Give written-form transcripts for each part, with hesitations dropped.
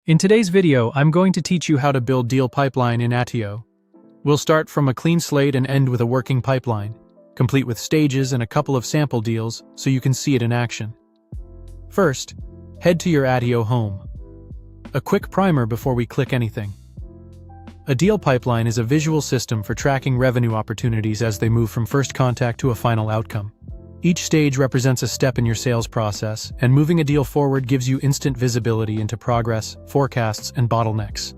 In today's video, I'm going to teach you how to build deal pipeline in Attio. We'll start from a clean slate and end with a working pipeline, complete with stages and a couple of sample deals so you can see it in action. First, head to your Attio home. A quick primer before we click anything. A deal pipeline is a visual system for tracking revenue opportunities as they move from first contact to a final outcome. Each stage represents a step in your sales process, and moving a deal forward gives you instant visibility into progress, forecasts, and bottlenecks.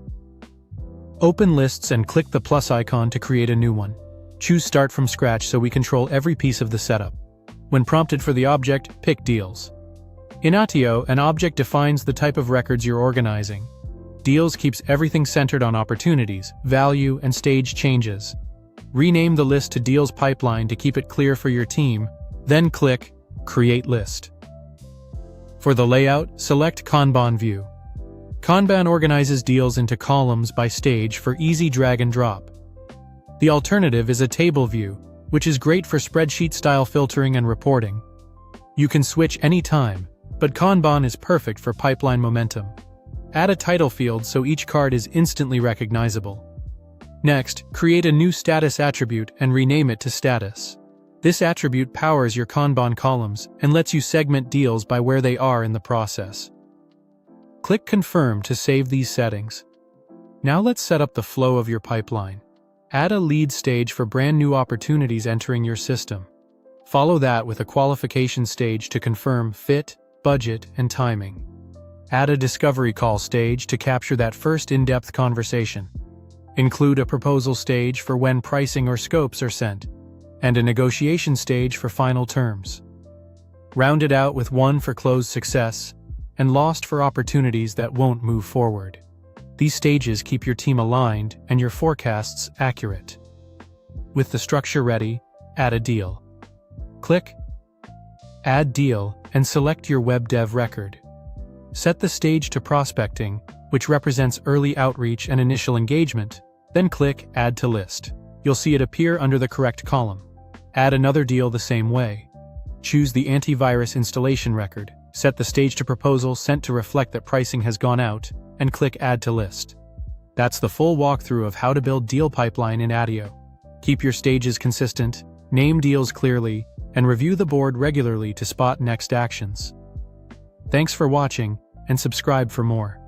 Open lists and click the plus icon to create a new one. Choose Start from Scratch so we control every piece of the setup. When prompted for the object, pick Deals. In Attio, an object defines the type of records you're organizing. Deals keeps everything centered on opportunities, value, and stage changes. Rename the list to Deals Pipeline to keep it clear for your team. Then click Create List. For the layout, select Kanban view. Kanban organizes deals into columns by stage for easy drag and drop. The alternative is a table view, which is great for spreadsheet-style filtering and reporting. You can switch anytime, but Kanban is perfect for pipeline momentum. Add a title field so each card is instantly recognizable. Next, create a new status attribute and rename it to Status. This attribute powers your Kanban columns and lets you segment deals by where they are in the process. Click Confirm to save these settings. Now let's set up the flow of your pipeline. Add a lead stage for brand new opportunities entering your system. Follow that with a qualification stage to confirm fit, budget, and timing. Add a discovery call stage to capture that first in-depth conversation. Include a proposal stage for when pricing or scopes are sent, and a negotiation stage for final terms. Round it out with one for closed success, and lost for opportunities that won't move forward. These stages keep your team aligned and your forecasts accurate. With the structure ready, add a deal. Click Add Deal and select your web dev record. Set the stage to prospecting, which represents early outreach and initial engagement, then click Add to List. You'll see it appear under the correct column. Add another deal the same way. Choose the antivirus installation record, set the stage to proposal sent to reflect that pricing has gone out, and click Add to List. That's the full walkthrough of how to build deal pipeline in Attio. Keep your stages consistent, name deals clearly, and review the board regularly to spot next actions. Thanks for watching, and subscribe for more.